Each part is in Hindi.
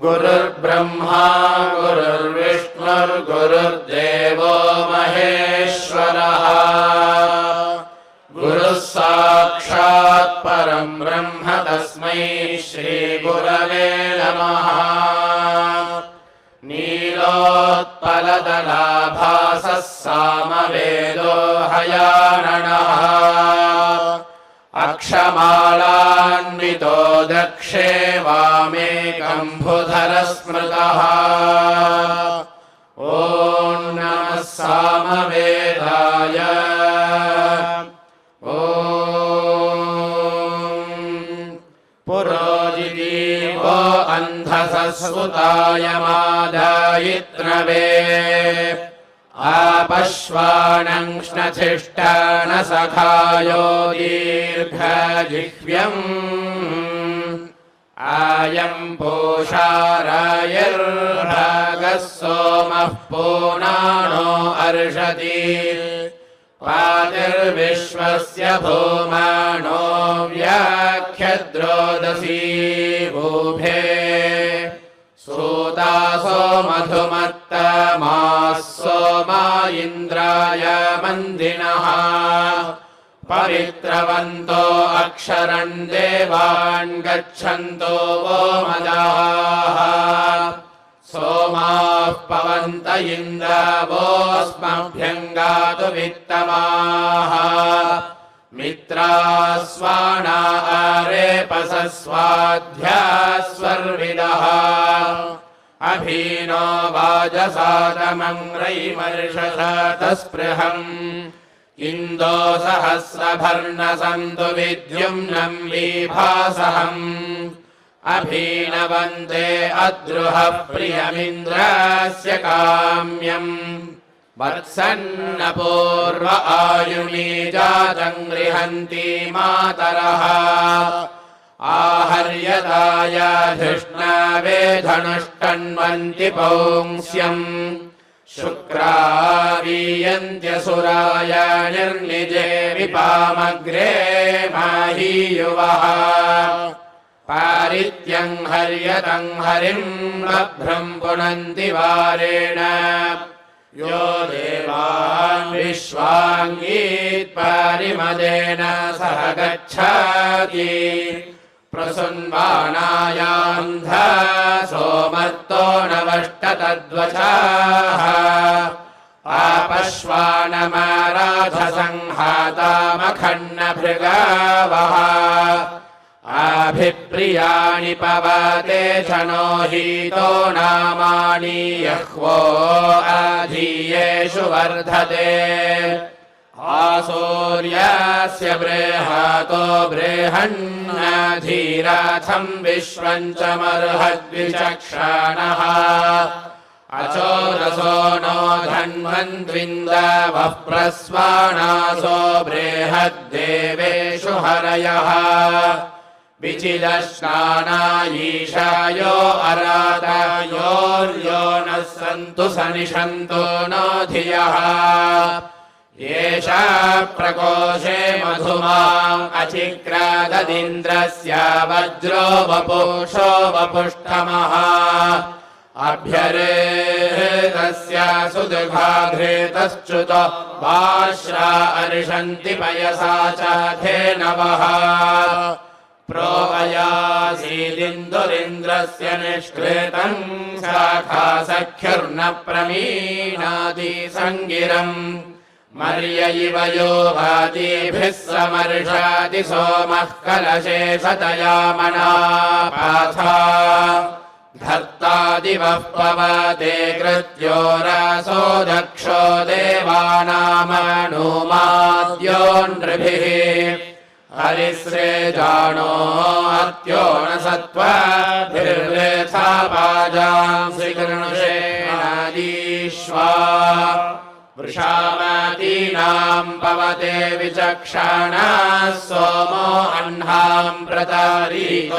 गुरुर्ब्रह्मा गुरुर्विष्णुर्गुरुर्देवो महेश्वरः गुरुः साक्षात् परं ब्रह्म तस्मै श्रीगुरवे नमः। नीलोत्पलदलाभासः सामवेदो हयाननः अक्षमालान्वितो दक्षे वामे कम्भुधरस्मृतः। ॐ नमः सामवेदाय। ॐ पुरोजितीवो अन्धसस्वताय मादायित्रवे आपश्वानङ्क्ष्णथिष्ठानसखायो दीर्घजिह्व्यम् आयम् पूषारायर्भागः सोमः पूनानो अर्षति पातिर्विश्वस्य भूमानो व्याख्यद्रोदसी भूभे सूतासो मधुमत्तमाः सोमा इन्द्राय मन्दिनः पवित्रवन्तो अक्षरन् देवान् गच्छन्तो वो मदाः सोमाः पवन्त इन्द्रावोऽस्मभ्यङ्गातु वित्तमाः मित्रास्वाना आरेपसस्वाध्यास्वर्विदः अभीनो वाजसातमं रैमर्षसातस्पृहम् इन्दो सहस्रभर्णसन्तु विद्युम्नं विभासहम् अभीनवन्ते अद्रुहः प्रियमिन्द्रस्य काम्यम् वत्सन्नपूर्व आयुनी जातं गृहन्ति मातरः आहर्यतायाधिष्णावेधनुष्टन्वन्ति पौंस्यम् शुक्रावीयन्त्यसुराय निर्निजे विपामग्रे माहीयुवः पारित्यं हर्यतं हरिं बभ्रं पुनन्ति वारेण यो देवान् विश्वाङ्गीत्पारिमदेन सह गच्छति प्रसुन्वानायान्धा सोमर्तो नवष्टतद्वचाः आपश्वानमाराधसंहातामखण्डभृगावः आभिप्रियाणि पवते शनो हीतो नामानि यह्वो आधीयेषु वर्धते आसूर्यस्य बृहतो बृहन्नाधीराथं विश्वं च मर्हद्विचक्षाणः अचोरसो नो धन्वन्त्विन्दवः प्रस्वानासो बृहद्देवेषु हरयः विचिदश्नाना ईशायो अरातायोर्यो नः सन्तु सनिषन्तो नो धियः येषा प्रकोशे मधुमा अचिक्राददिन्द्रस्य वज्रो वपुषो वपुष्टमः अभ्यरेतस्य सुदुघाघ्रेतश्च्युतो वाश्रा अर्षन्ति पयसा च धेनवः प्रोवयासीदिन्दुरिन्द्रस्य निष्कृतं शाखा सख्युर्न प्रमीणाति सङ्गिरम् मर्य इव यो वातीभिः समर्षाति सोमः कलशे शतया मनापाथा धर्ता दिवः पवते कृत्यो रसो दक्षो देवानामनुमाद्यो नृभिः हरिश्रेजानो अत्यो न सत्त्वाभिर्वृथा पाजांसि कृणुषेणादीश्वा वृषामतीनाम् पवते विचक्षणाः सोमो अह्नाम् प्रतारीतोषसान्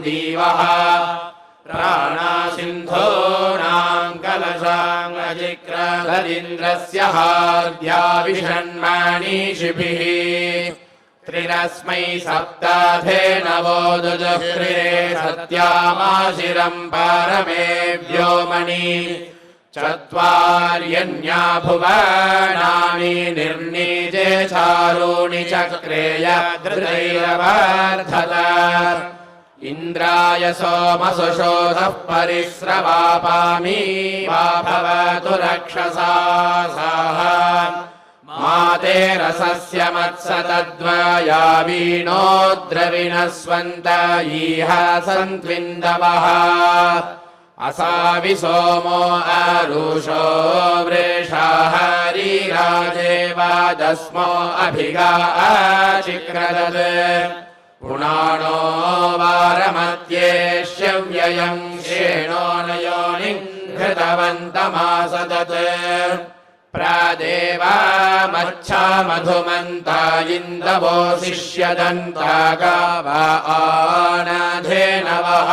दीवः प्राणासिन्धूनाम् कलशाङ्गजिक्रदीन्द्रस्य हार्द्या विषण्मणीषिभिः त्रिरस्मै सप्ताधे नवो दुजुह्रे सत्यामाशिरम् पारमे व्योमणि चत्वार्यन्या भुवनानि निर्णीजे चारूणि चक्रेय धृतैरवर्धत इन्द्राय सोमसुषोधः परिस्रवापामि वा भवतु रक्षसा साः माते रसस्य मत्सतद्वया वीणो द्रविणस्वन्त इह सन्त्विन्दवः असावि सोमो अरुषो वृषा हरिराजे वाजस्मो अभिगा अचिक्रदत् पुणानो वारमत्येष्यव्ययम् श्येणो न योनिम् घृतवन्तमासदत् प्रादेवा मच्छा मधुमन्ता इन्दवो शिष्यदन्ता गावा आनधेनवः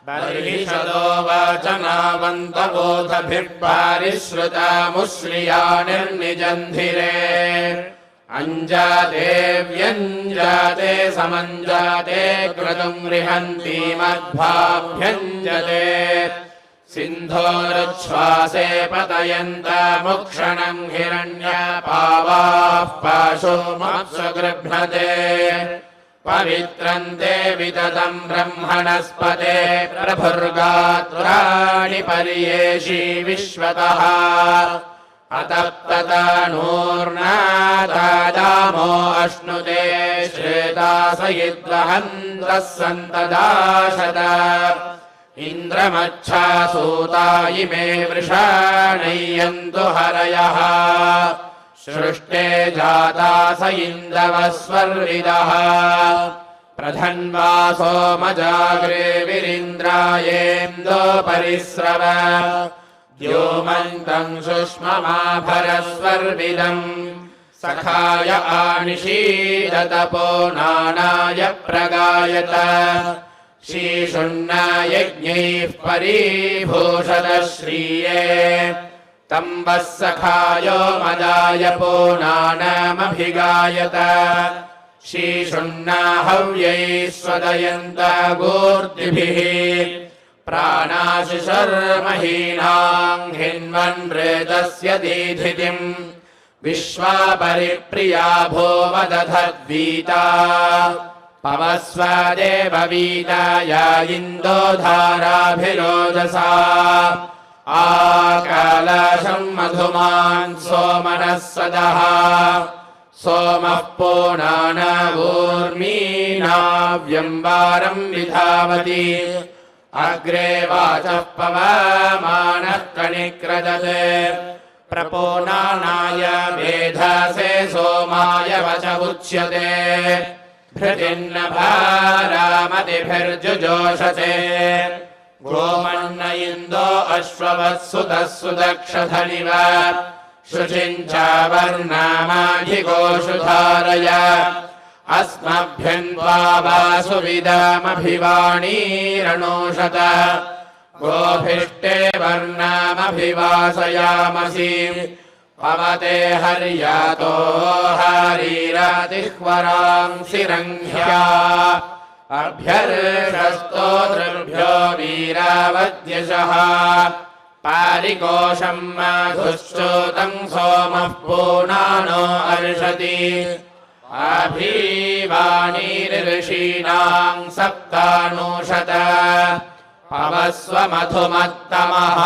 बर्हिषदो वचनावन्तबोधभिर्पारिश्रुतामुश्रिया निर्निजन्धिरे अञ्जाते व्यञ्जाते समञ्जाते क्रतुम् रिहन्ति मध्वाभ्यञ्जते सिन्धोरुच्छ्वासे पतयन्तमुक्षणम् हिरण्यपावाः पाशुमप्सु गृह्णते पवित्रन्ते विततम् ब्रह्मणस्पते प्रभुर्गात्राणि पर्येषि विश्वतः अतप्ततनूर्नादामो अश्नुते श्वेतासयिद्वहन्तः सन्तदाशत इन्द्रमच्छासूता इमे वृषाणय्यन्तु हरयः सृष्टे जाता स इन्दवः स्वर्विदः प्रधन्वा सोमजाग्रे विरिन्द्रायेन्दो परिस्रव द्योमन्तम् सुष्ममाभरस्वर्विदम् सखाय आनिषीदतपो नानाय प्रगायत शीशुन्नायज्ञैः परीभूषदः श्रिये तम्बः सखायो मदाय पूनानमभिगायत शीशुन्ना हव्यैः स्वदयन्ता गूर्तिभिः प्राणाशिशर्महीनाम् हिन्वन्मृतस्य दीधितिम् विश्वापरिप्रिया भूवदधद्वीता पवस्व देववीताय इन्दोधाराभिरोदसा आकालशम् मधुमान् सोमनः सदः सोमः पूर्णानवूर्मीनाव्यम्बारम् विधावति अग्रे वाचः पवमानः कणिक्रदत् प्रपूर्णानाय मेधसे सोमाय वच उच्यते भृतिन्न भारामतिभिर्जुजोषते गोमन्न इन्दो अश्ववत्सुतः सुदक्षधनिव शुचिञ्च वर्णामाधिगोषु धारय अस्मभ्यन्त्वा वासुविदामभिवाणीरणोषत गोभिष्टे वर्णामभिवासयामसि पवते हर्यातो हरीरातिह्वरांसि रङ्घ्या अभ्यर्षस्तोतृभ्यो वीरावद्यशः पारिकोशम् मधुश्चोतम् सोमः पूर्णानो अर्षति अभीवाणीर्षीणाम् सप्तानूषत पवस्व मधुमत्तमः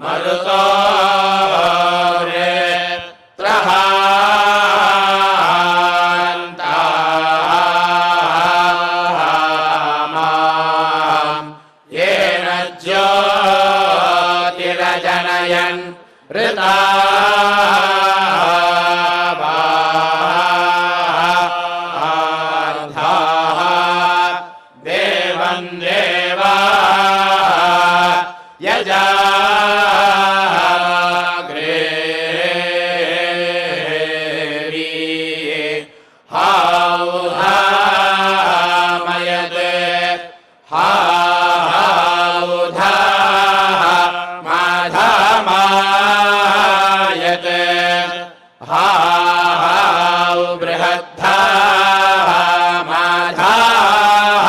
मरुतो रे त्रहा हाउधामयते हाउधाः माधामायते हाउ बृहद्धाः माधाः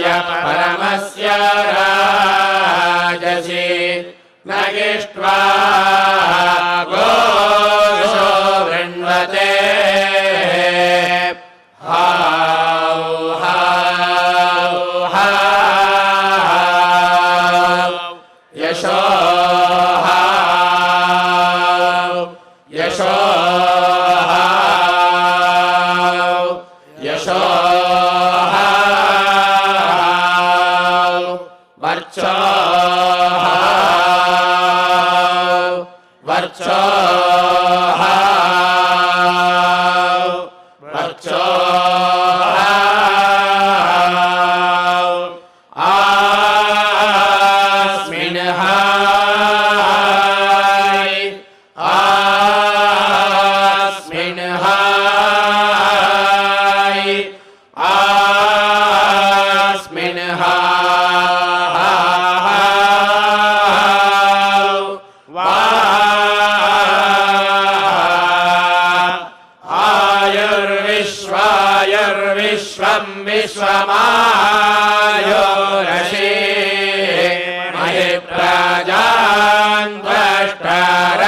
परमस्य राजसि नगिष्ट्वा गोषो वृण्वते हाउ हाउ हाउ यशो हाउ यशो हाउ यशो वर्चो वर्चो वर्चो आस्मिन् हाय आस्मिन् हाय आस्मिन् विश्वं विश्वमायोरसि महि प्रजान् त्वष्टाराधिनिधे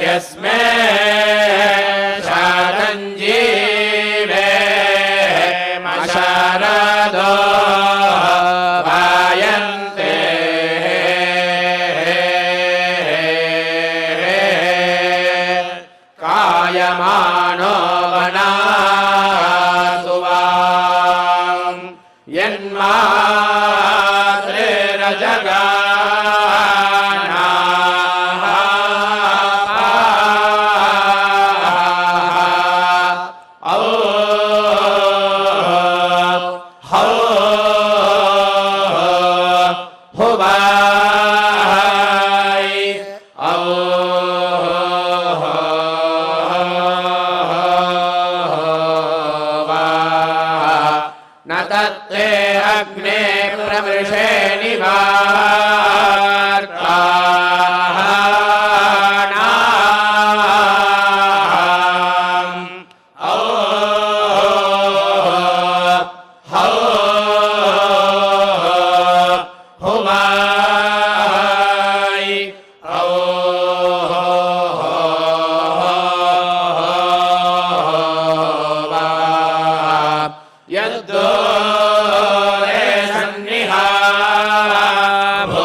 यस्मै शारञ्जीवे मशारदो वायन्ते कायमानो यन्मात्रेरजगाना औ हौ हुवाय औ न तत्ते अग्ने प्रमृषे निवार्ताः औ हौ हुवाय औ यद्दो रे सन्निहा भो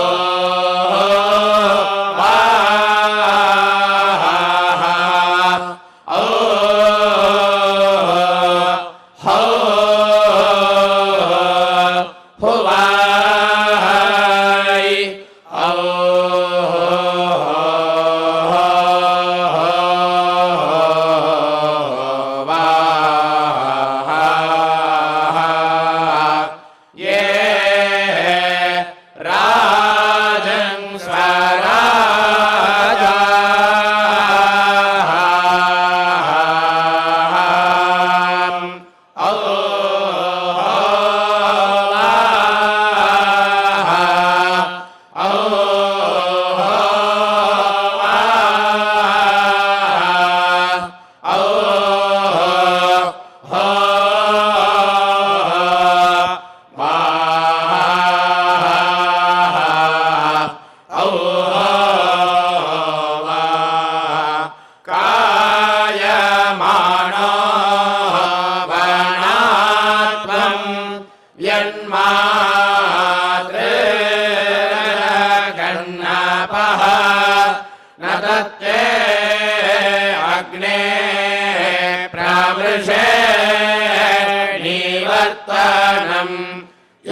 वर्तनं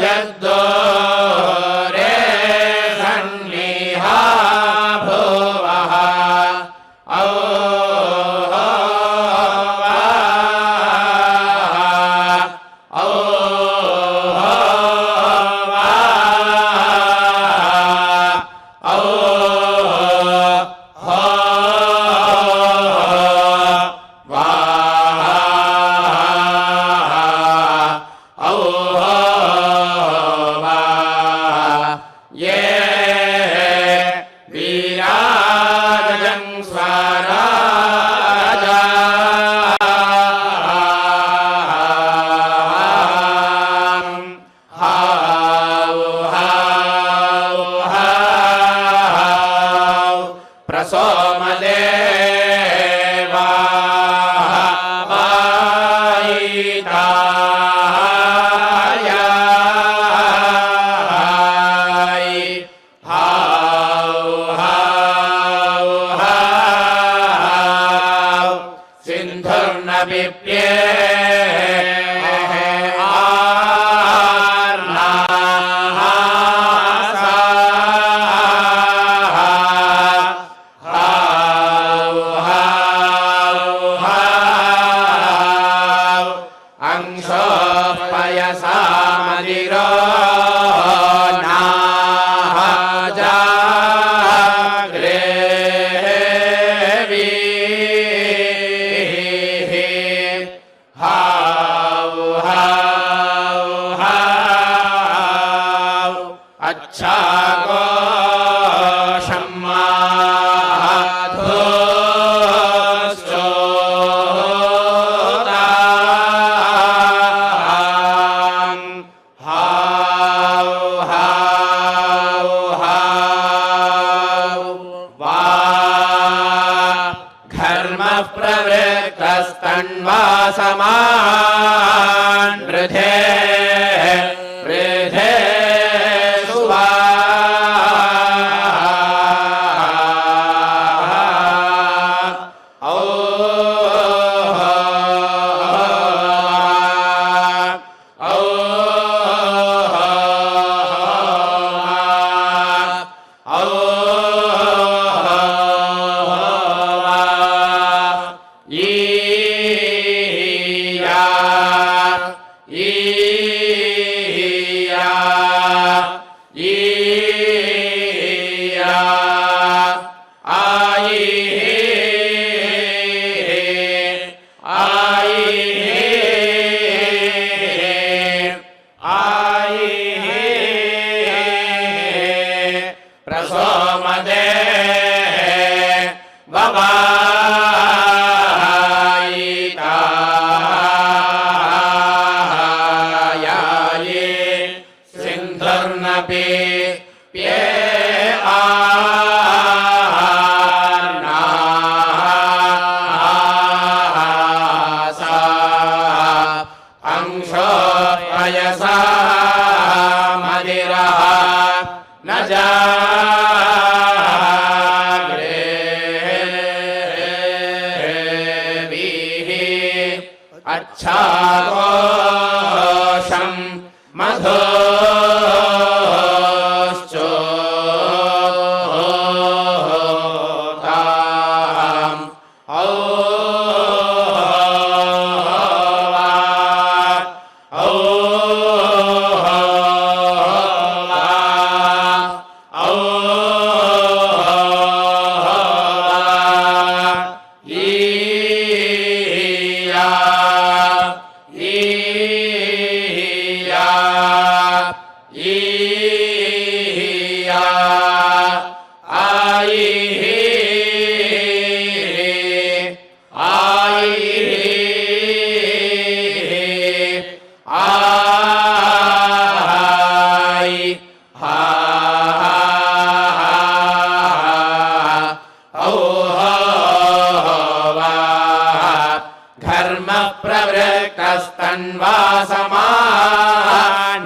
यद्दोरे सन्निहा भुवः प्रवृत्तस्तन्वासमान् वृधे वृधे सुवा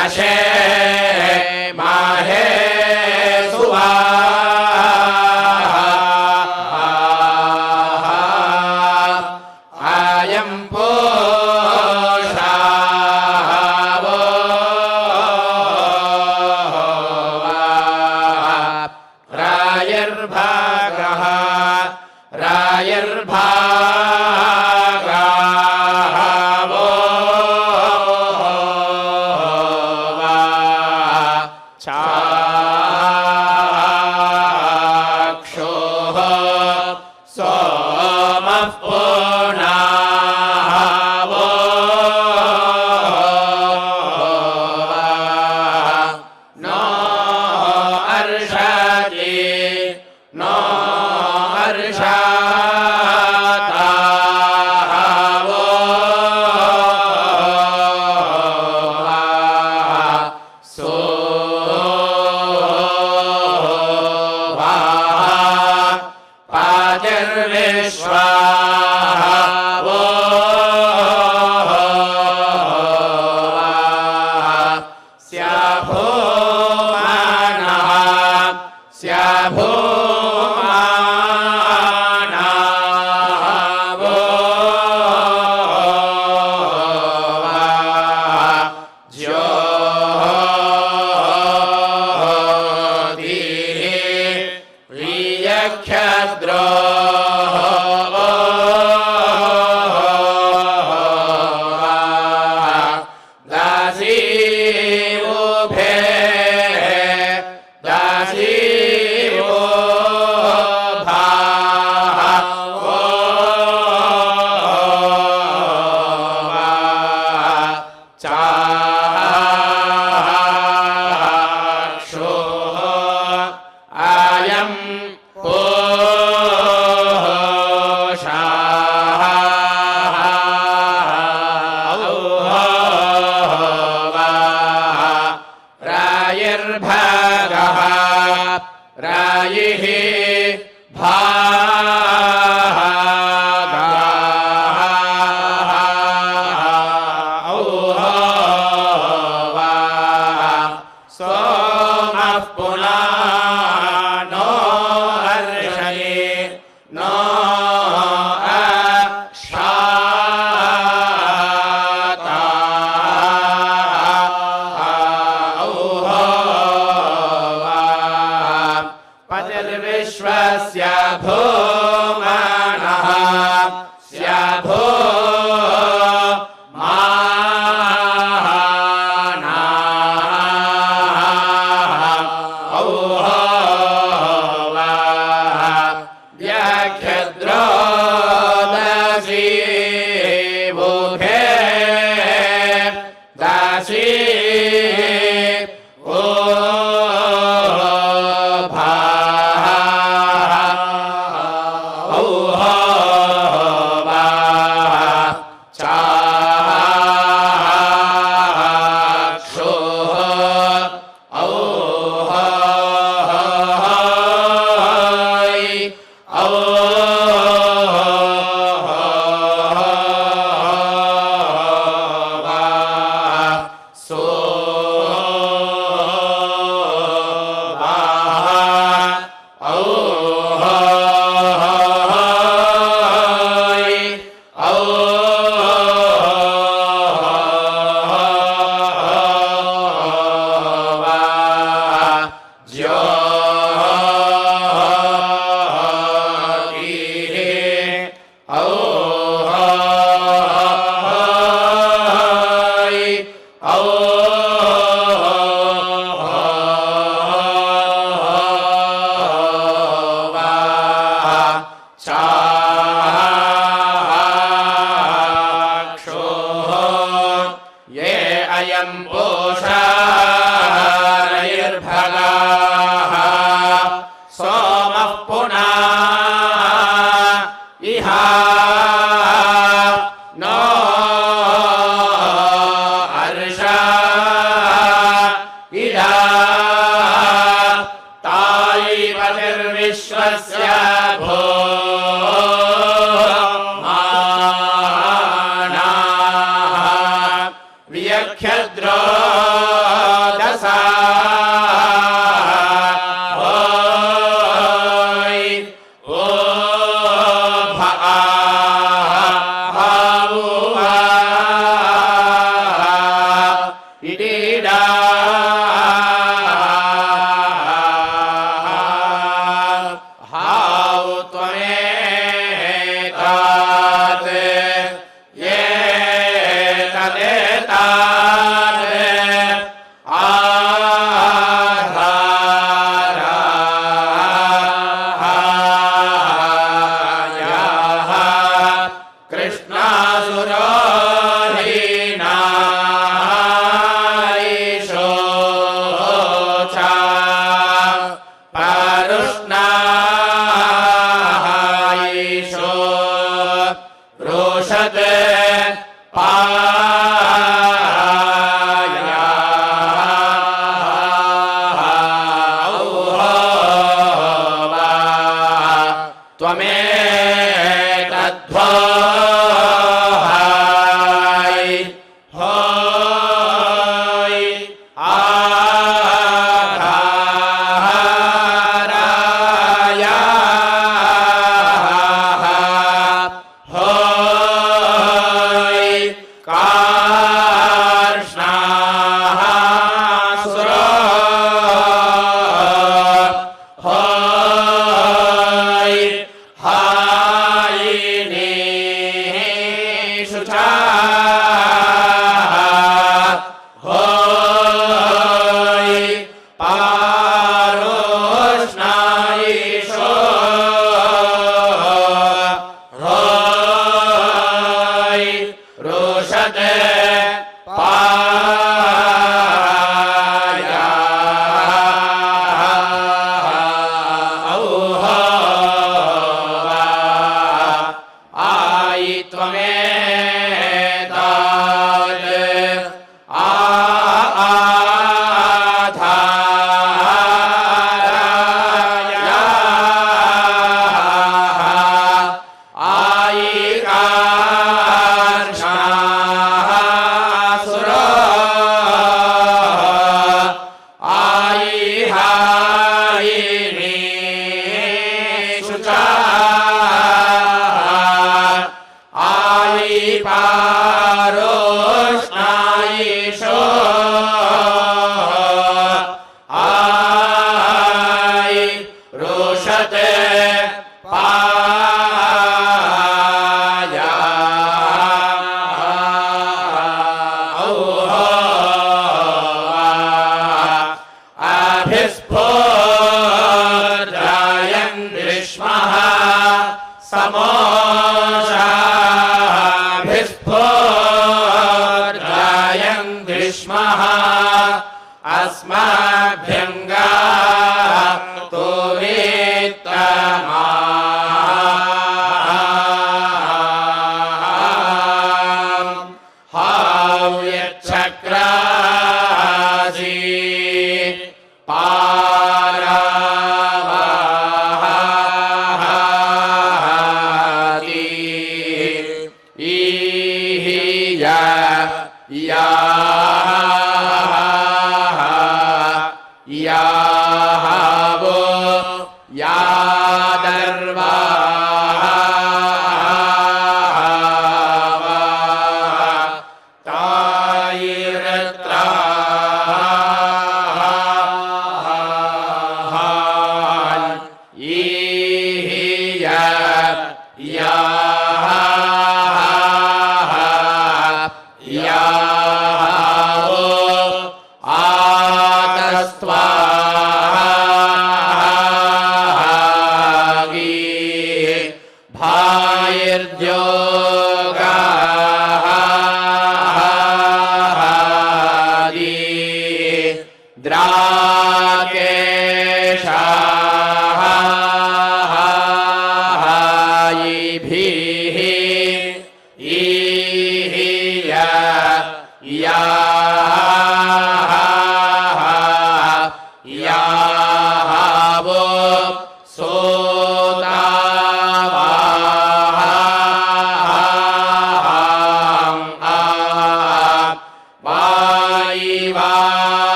नशे माहे सुवा आयं पोषा चाक्षो आयं पोषाः रायिर्भगः रायिः सोमः पुनः नो हर्षये नो पतिर्विश्वस्य भूमनः स्याभो व्याख्यद्रोदसी बुधे दासी ओ ये अयं पोषारयिर्भगाः सोमः पुनः इह नो हर्षा इदा तायि पतिर्विश्वस्य भो व्याख्यद्रोदसा ओ भावुवा इडीडा हाउ त्वमेतात् ये तदेतात् आधाराः कृष्णासुरोहीनायिषो च यन्ति स्मः अस्मभ्यङ्गाः तो हाव्यच्छक्रासि पारावाहाति इहि याहावो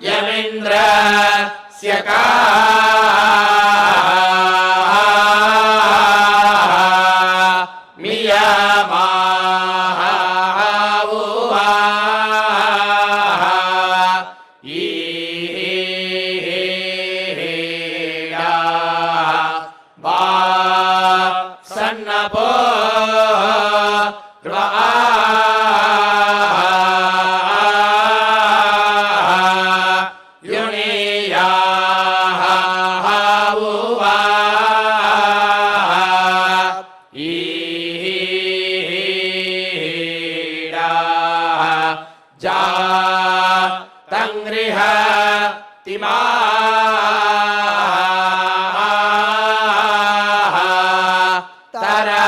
यमिन्द्रस्य का तङ्गृह तिमा तरा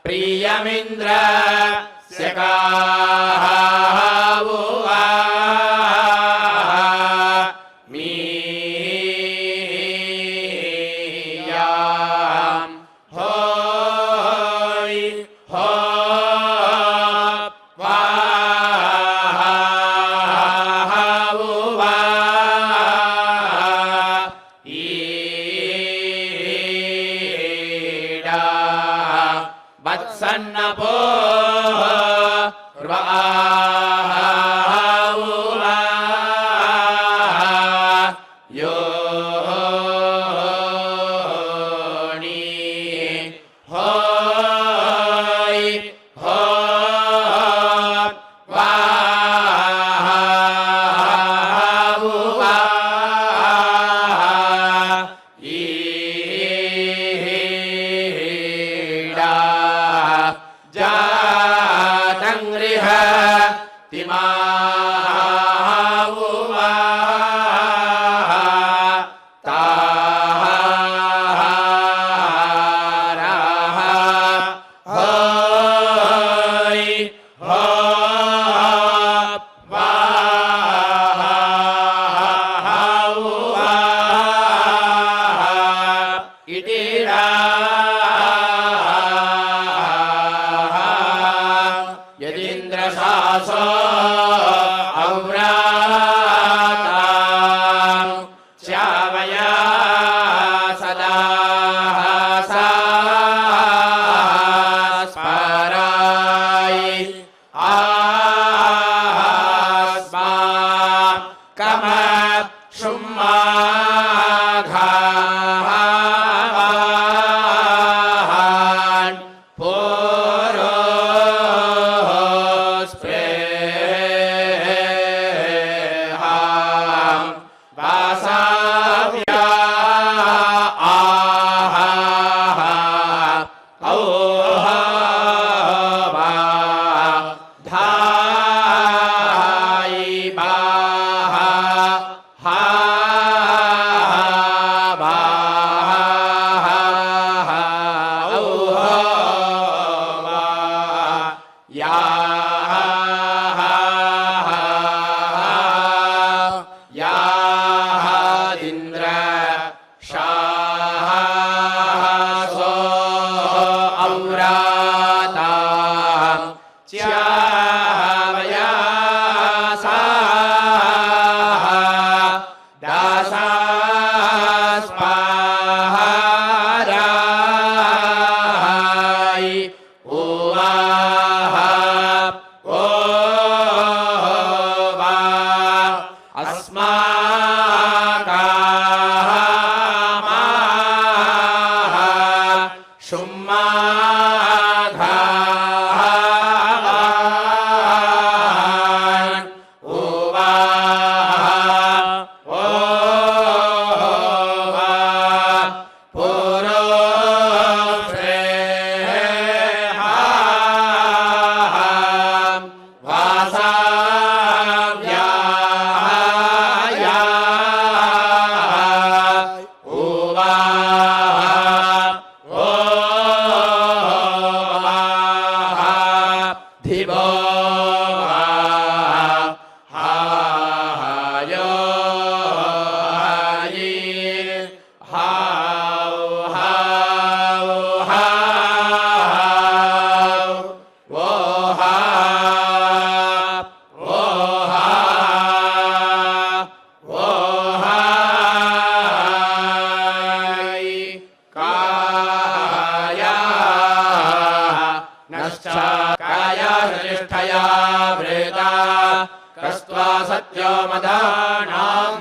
प्रियमिन्द्र वत्सन्नपो यो जातङ्गृह तिमा यदीन्द्रशासो अव्राता श्यामया सदा स्पराय आस्मा कम शुम्माघान् पुरो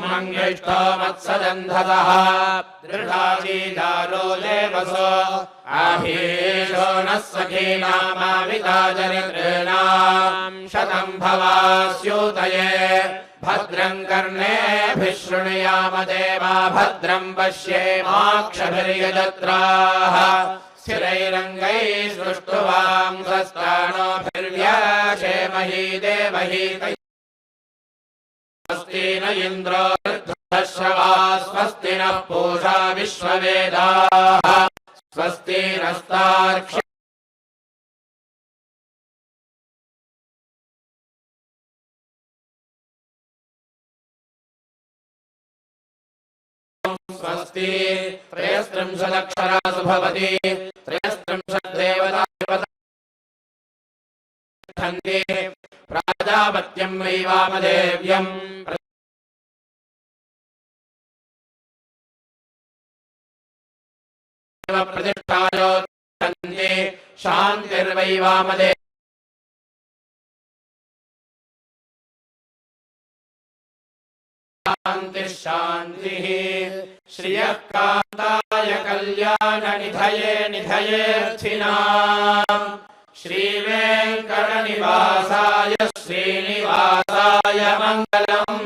मङ्गिष्ठो मत्सदन्धतः दृढाचीदारो देवसो आहीशो नः सखीनामाविता चरितॄणाम् शतं भवास्यूतये भद्रं कर्णेभिः शृणुयाम देवा भद्रं पश्येमाक्षभिर्यजत्राः स्थिरैरङ्गैः सृष्टुवांसस्तानोभिर्व्याशेमहि देवहि स्वस्ति न इन्द्रो वृद्धश्रवा स्वस्ति नः पूषा विश्ववेदाः स्वस्ति नस्तार्क्ष्य स्वस्ति त्रयस्त्रिंशदक्षरासु भवति त्रयस्त्रिंशद्देवता प्राजापत्यं वै वामदेव्यं प्रतिष्ठायोत्पन्ने शान्तिर्वै वामदेव्यं शान्तिः शान्तिः श्रियः कान्ताय कल्याणनिधये निधयेऽर्थिनाम् श्रीवेङ्कटनिवासाय श्रीनिवासाय मङ्गलम्।